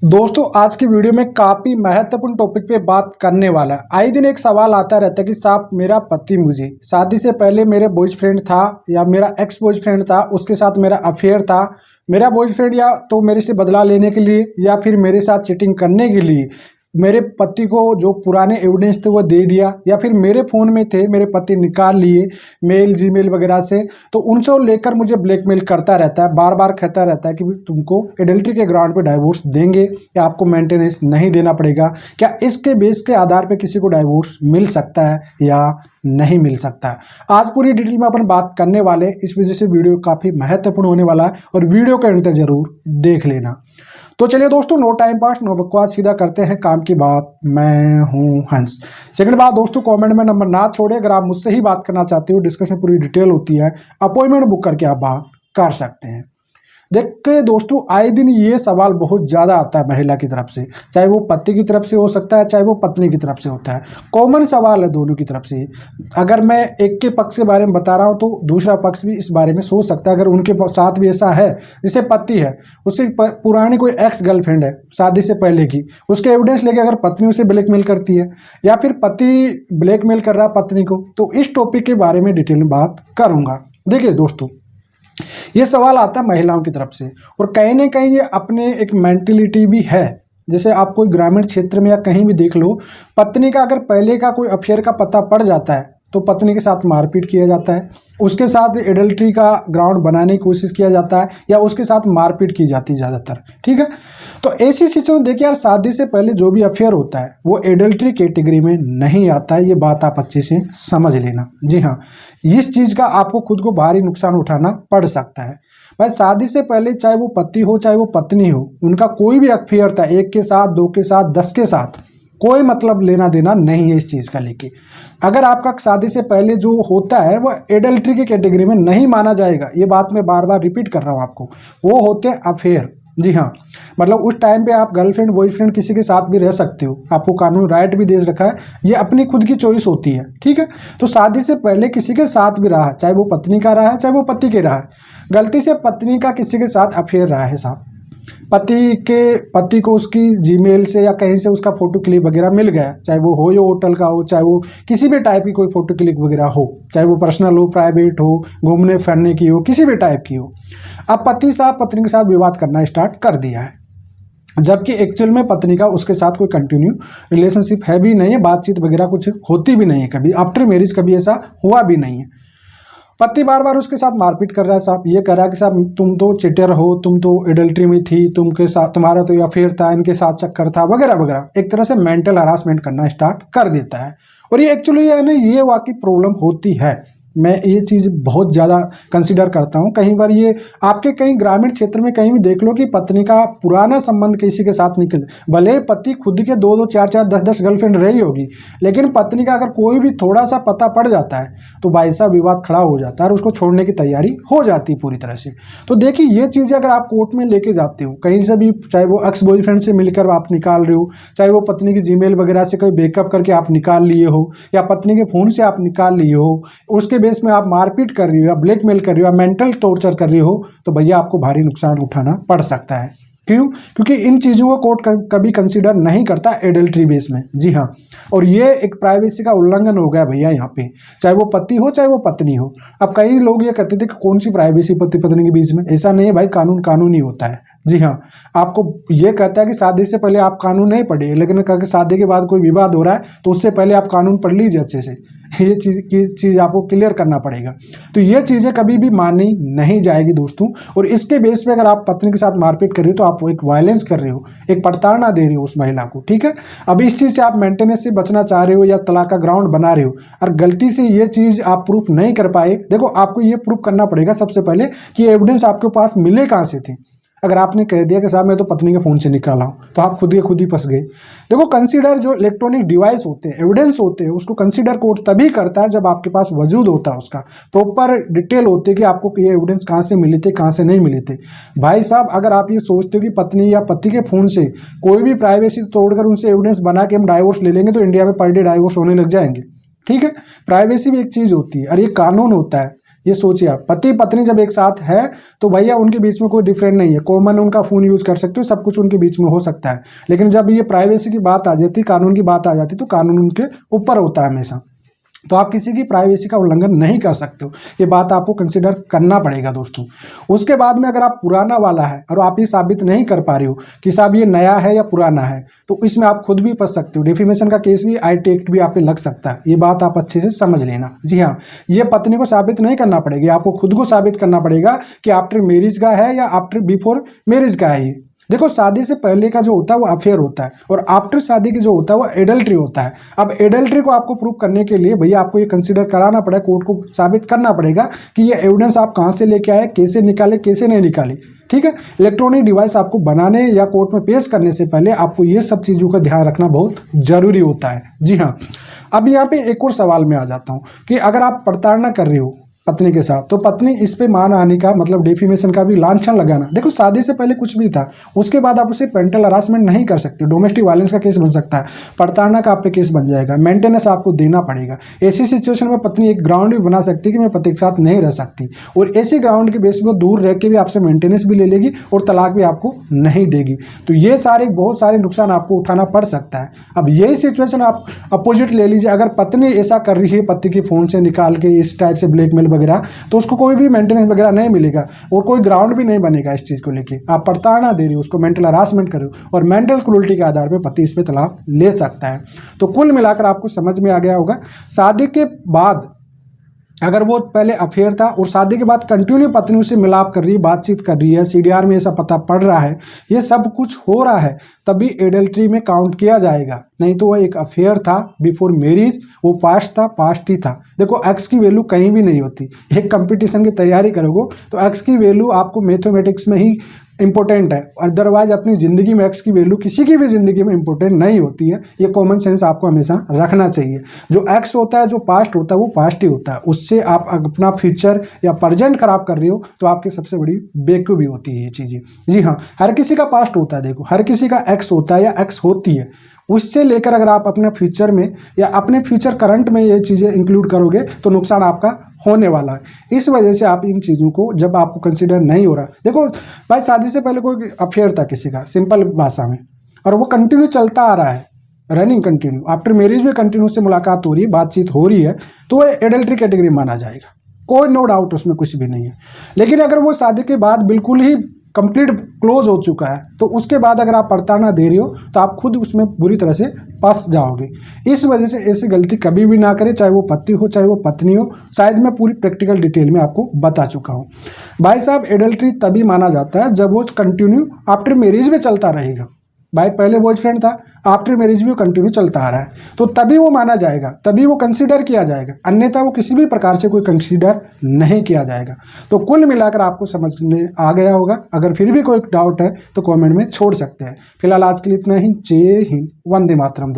दोस्तों आज की वीडियो में काफ़ी महत्वपूर्ण टॉपिक पे बात करने वाला है। आए दिन एक सवाल आता रहता है कि साहब मेरा पति मुझे शादी से पहले मेरे बॉयफ्रेंड था या मेरा एक्स बॉयफ्रेंड था, उसके साथ मेरा अफेयर था। मेरा बॉयफ्रेंड या तो मेरे से बदला लेने के लिए या फिर मेरे साथ चीटिंग करने के लिए मेरे पति को जो पुराने एविडेंस थे वो दे दिया, या फिर मेरे फ़ोन में थे मेरे पति निकाल लिए मेल जीमेल वगैरह से, तो उनसे लेकर मुझे ब्लैकमेल करता रहता है। बार बार कहता रहता है कि तुमको एडल्ट्री के ग्राउंड पे डाइवोर्स देंगे या आपको मेंटेनेंस नहीं देना पड़ेगा। क्या इसके बेस के आधार पे किसी को डाइवोर्स मिल सकता है या नहीं मिल सकता है? आज पूरी डिटेल में अपन बात करने वाले, इस वजह से वीडियो काफ़ी महत्वपूर्ण होने वाला है और वीडियो के अंत तक जरूर देख लेना। तो चलिए दोस्तों, नो टाइम पास नो बकवास, सीधा करते हैं काम की बात। मैं हूं हंस। सेकंड बात दोस्तों, कमेंट में नंबर ना छोड़े। अगर आप मुझसे ही बात करना चाहते हो, डिस्कशन पूरी डिटेल होती है, अपॉइंटमेंट बुक करके आप बात कर सकते हैं। देखिए दोस्तों, आए दिन ये सवाल बहुत ज़्यादा आता है महिला की तरफ से, चाहे वो पति की तरफ से हो सकता है, चाहे वो पत्नी की तरफ से होता है। कॉमन सवाल है दोनों की तरफ से। अगर मैं एक के पक्ष के बारे में बता रहा हूँ तो दूसरा पक्ष भी इस बारे में सोच सकता है। अगर उनके साथ भी ऐसा है, जैसे पति है, उससे पुरानी कोई एक्स गर्लफ्रेंड है शादी से पहले की, उसके एविडेंस लेके अगर पत्नी उसे ब्लैकमेल करती है या फिर पति ब्लैकमेल कर रहा है पत्नी को, तो इस टॉपिक के बारे में डिटेल में बात करूँगा। देखिए दोस्तों, ये सवाल आता है महिलाओं की तरफ से, और कहीं ना कहीं ये अपने एक मेंटेलिटी भी है। जैसे आप कोई ग्रामीण क्षेत्र में या कहीं भी देख लो, पत्नी का अगर पहले का कोई अफेयर का पता पड़ जाता है तो पत्नी के साथ मारपीट किया जाता है, उसके साथ एडल्ट्री का ग्राउंड बनाने की कोशिश किया जाता है या उसके साथ मारपीट की जाती है ज़्यादातर। ठीक है, तो ऐसी सिचुएशन देखिए यार, शादी से पहले जो भी अफेयर होता है वो एडल्ट्री कैटेगरी में नहीं आता है। ये बात आप अच्छे से समझ लेना। जी हाँ, इस चीज़ का आपको खुद को भारी नुकसान उठाना पड़ सकता है। भाई शादी से पहले चाहे वो पति हो चाहे वो पत्नी हो, उनका कोई भी अफेयर था, एक के साथ, दो के साथ, 10 के साथ, कोई मतलब लेना देना नहीं है इस चीज़ का लेके। अगर आपका शादी से पहले जो होता है वो एडल्ट्री की कैटेगरी में नहीं माना जाएगा। ये बात मैं बार बार रिपीट कर रहा हूँ आपको, वो होते हैं अफेयर। जी हाँ, मतलब उस टाइम पे आप गर्लफ्रेंड बॉयफ्रेंड किसी के साथ भी रह सकते हो, आपको कानून राइट भी दे रखा है, ये अपनी खुद की चॉइस होती है। ठीक है, तो शादी से पहले किसी के साथ भी रहा है, चाहे वो पत्नी का रहा है चाहे वो पति के रहा है, गलती से पत्नी का किसी के साथ अफेयर रहा है साहब, पति को उसकी जीमेल से या कहीं से उसका फोटो क्लिप वगैरह मिल गया, चाहे वो हो या होटल का हो, चाहे वो किसी भी टाइप की कोई फोटो क्लिप वगैरह हो, चाहे वो पर्सनल हो, प्राइवेट हो, घूमने फिरने की हो, किसी भी टाइप की हो। अब पति साहब पत्नी के साथ विवाद करना स्टार्ट कर दिया है, जबकि एक्चुअल में पत्नी का उसके साथ कोई कंटिन्यू रिलेशनशिप है भी नहीं है, बातचीत वगैरह कुछ होती भी नहीं है, कभी आफ्टर मैरिज कभी ऐसा हुआ भी नहीं है। पति बार बार उसके साथ मारपीट कर रहा है साहब, ये कह रहा है कि साहब तुम तो चिटर हो, तुम तो एडल्ट्री में थी, तुमके साथ तुम्हारा तो अफेयर था, इनके साथ चक्कर था वगैरह वगैरह, एक तरह से मेंटल हरासमेंट करना स्टार्ट कर देता है। और ये एक्चुअली है ना, ये वाकई प्रॉब्लम होती है। मैं ये चीज़ बहुत ज़्यादा कंसिडर करता हूँ। कई बार ये आपके कहीं ग्रामीण क्षेत्र में कहीं भी देख लो कि पत्नी का पुराना संबंध किसी के साथ निकल, भले पति खुद के 2-2 4-4 10-10 गर्लफ्रेंड रही होगी, लेकिन पत्नी का अगर कोई भी थोड़ा सा पता पड़ जाता है तो भाई साहब विवाद खड़ा हो जाता है और उसको छोड़ने की तैयारी हो जाती है पूरी तरह से। तो देखिए, ये चीज़ें अगर आप कोर्ट में लेके जाते हो कहीं से भी, चाहे वो एक्स बॉयफ्रेंड से मिलकर आप निकाल रहे हो, चाहे वो पत्नी की जीमेल वगैरह से कोई बैकअप करके आप निकाल लिए हो, या पत्नी के फ़ोन से आप निकाल लिए हो, उसके बेस में आप मारपीट कर रही हो या ब्लैकमेल कर रही हो या मेंटल टॉर्चर कर रही हो, तो भैया आपको भारी नुकसान उठाना पड़ सकता है। क्यों? क्योंकि इन चीज़ों को कोर्ट कभी कंसीडर नहीं करता एडल्ट्री बेस में। जी हाँ, और ये एक प्राइवेसी का उल्लंघन हो गया भैया यहाँ पे, चाहे वो पति हो चाहे वो पत्नी हो। अब कई लोग ये कहते थे कि कौन सी प्राइवेसी पति पत्नी के बीच में, ऐसा नहीं है भाई, कानून कानून ही होता है। जी हाँ, आपको ये कहता है कि शादी से पहले आप कानून नहीं पढ़े, लेकिन अगर शादी के बाद कोई विवाद हो रहा है तो उससे पहले आप कानून पढ़ लीजिए अच्छे से। ये चीज़ आपको क्लियर करना पड़ेगा। तो ये चीज़ें कभी भी मानी नहीं जाएगी दोस्तों। और इसके बेस पे अगर आप पत्नी के साथ मारपीट कर रहे हो तो आप एक वायलेंस कर रहे हो, एक प्रताड़ना दे रहे हो उस महिला को। ठीक है, अब इस चीज़ से आप मेंटेनेंस से बचना चाह रहे हो या तलाक का ग्राउंड बना रहे हो, और गलती से ये चीज़ आप प्रूफ नहीं कर पाए, देखो आपको ये प्रूफ करना पड़ेगा सबसे पहले कि एविडेंस आपके पास मिले कहाँ से थे। अगर आपने कह दिया कि साहब मैं तो पत्नी के फ़ोन से निकाला हूँ, तो आप खुद ही फंस गए। देखो, कंसीडर जो इलेक्ट्रॉनिक डिवाइस होते हैं, एविडेंस होते हैं, उसको कंसीडर कोर्ट तभी करता है जब आपके पास वजूद होता है, उसका प्रॉपर डिटेल होती है कि आपको ये एविडेंस कहाँ से मिले थे, कहाँ से नहीं मिले थे। भाई साहब, अगर आप ये सोचते हो कि पत्नी या पति के फ़ोन से कोई भी प्राइवेसी तोड़कर उनसे एविडेंस बना के हम डाइवोर्स ले लेंगे, तो इंडिया में पर डे डाइवोर्स होने लग जाएंगे। ठीक है, प्राइवेसी भी एक चीज़ होती है और ये कानून होता है। ये सोचिए आप, पति पत्नी जब एक साथ है तो भैया उनके बीच में कोई डिफरेंट नहीं है, कॉमन उनका फ़ोन यूज़ कर सकते हो, सब कुछ उनके बीच में हो सकता है। लेकिन जब ये प्राइवेसी की बात आ जाती, कानून की बात आ जाती, तो कानून उनके ऊपर होता है हमेशा। तो आप किसी की प्राइवेसी का उल्लंघन नहीं कर सकते हो, ये बात आपको कंसिडर करना पड़ेगा दोस्तों। उसके बाद में अगर आप पुराना वाला है और आप ये साबित नहीं कर पा रहे हो कि साहब ये नया है या पुराना है, तो इसमें आप खुद भी फंस सकते हो। डिफेमेशन का केस भी, IT एक्ट भी आप पे लग सकता है, ये बात आप अच्छे से समझ लेना। जी हाँ, ये पत्नी को साबित नहीं करना पड़ेगा, आपको खुद को साबित करना पड़ेगा कि आफ्टर मैरिज का है या आफ्टर बिफोर मैरिज का है। ये देखो, शादी से पहले का जो होता है वो अफेयर होता है, और आफ्टर शादी की जो होता है वो एडल्ट्री होता है। अब एडल्ट्री को आपको प्रूव करने के लिए भैया आपको ये कंसीडर कराना पड़ेगा, कोर्ट को साबित करना पड़ेगा कि ये एविडेंस आप कहाँ से लेके आए, कैसे निकाले, कैसे नहीं निकाले। ठीक है, इलेक्ट्रॉनिक डिवाइस आपको बनाने या कोर्ट में पेश करने से पहले आपको ये सब चीज़ों का ध्यान रखना बहुत जरूरी होता है। जी हाँ, अब यहाँ पे एक और सवाल में आ जाता हूँ कि अगर आप प्रताड़ना कर रहे हो पत्नी के साथ, तो पत्नी इस पे मानहानि का मतलब डेफिमेशन का भी लांछन लगाना। देखो, शादी से पहले कुछ भी था, उसके बाद आप उसे पेरेंटल हरासमेंट नहीं कर सकते, डोमेस्टिक वायलेंस का केस बन सकता है, प्रताड़ना का आप पे केस बन जाएगा, मेंटेनेंस आपको देना पड़ेगा। ऐसी सिचुएशन में पत्नी एक ग्राउंड भी बना सकती है कि मैं पति के साथ नहीं रह सकती, और ऐसी ग्राउंड के बेस पर दूर रह के भी आपसे मेंटेनेंस भी ले लेगी और तलाक भी आपको नहीं देगी। तो ये बहुत सारे नुकसान आपको उठाना पड़ सकता है। अब यही सिचुएशन आप अपोजिट ले लीजिए, अगर पत्नी ऐसा कर रही है पति के फ़ोन से निकाल के इस टाइप से ब्लैकमेल वगैरह, तो उसको कोई भी मेंटेनेंस वगैरह नहीं मिलेगा और कोई ग्राउंड भी नहीं बनेगा इस चीज़ को लेके। आप प्रताड़ना दे रही हो, उसको मेंटल हरासमेंट कर रहे हो, और मेंटल क्रूरल्टी के आधार पर पति इस पर तलाक ले सकता है। तो कुल मिलाकर आपको समझ में आ गया होगा, शादी के बाद अगर वो पहले अफेयर था और शादी के बाद कंटिन्यू पत्नी उसे मिलाप कर रही है, बातचीत कर रही है, CDR में ऐसा पता पड़ रहा है, ये सब कुछ हो रहा है, तभी एडल्ट्री में काउंट किया जाएगा। नहीं तो वह एक अफेयर था बिफोर मैरिज, वो पास्ट था, पास्ट ही था। देखो, एक्स की वैल्यू कहीं भी नहीं होती। एक कंपटीशन की तैयारी करोगे तो एक्स की वैल्यू आपको मैथमेटिक्स में ही इंपॉर्टेंट है, अदरवाइज अपनी ज़िंदगी में एक्स की वैल्यू किसी की भी ज़िंदगी में इंपॉर्टेंट नहीं होती है। ये कॉमन सेंस आपको हमेशा रखना चाहिए। जो एक्स होता है, जो पास्ट होता है, वो पास्ट ही होता है, उससे आप अपना फ्यूचर या प्रेजेंट खराब कर रहे हो तो आपकी सबसे बड़ी बेवकूफ़ी होती है ये चीज़ें। जी हाँ, हर किसी का पास्ट होता है, देखो हर किसी का एक्स होता है या एक्स होती है, उससे लेकर अगर आप अपने फ्यूचर में या अपने फ्यूचर करंट में ये चीज़ें इंक्लूड करोगे तो नुकसान आपका होने वाला है। इस वजह से आप इन चीज़ों को जब आपको कंसीडर नहीं हो रहा, देखो भाई, शादी से पहले कोई अफेयर था किसी का, सिंपल भाषा में, और वो कंटिन्यू चलता आ रहा है, रनिंग कंटिन्यू, आफ्टर मैरिज भी कंटिन्यू से मुलाकात हो रही है, बातचीत हो रही है, तो वो एडल्ट्री कैटेगरी माना जाएगा, कोई नो डाउट उसमें कुछ भी नहीं है। लेकिन अगर वो शादी के बाद बिल्कुल ही कंप्लीट क्लोज हो चुका है, तो उसके बाद अगर आप प्रताड़ना दे रही हो तो आप खुद उसमें बुरी तरह से फंस जाओगे। इस वजह से ऐसी गलती कभी भी ना करें, चाहे वो पति हो चाहे वो पत्नी हो। शायद मैं पूरी प्रैक्टिकल डिटेल में आपको बता चुका हूँ। भाई साहब, एडल्ट्री तभी माना जाता है जब वो कंटिन्यू आफ्टर मैरिज में चलता रहेगा। भाई, पहले बॉयफ्रेंड था, आफ्टर मैरिज भी वो कंटिन्यू चलता आ रहा है, तो तभी वो माना जाएगा, तभी वो कंसीडर किया जाएगा, अन्यथा वो किसी भी प्रकार से कोई कंसीडर नहीं किया जाएगा। तो कुल मिलाकर आपको समझ में आ गया होगा। अगर फिर भी कोई डाउट है तो कमेंट में छोड़ सकते हैं। फिलहाल आज के लिए इतना ही। जय हिंद, वंदे मातरम।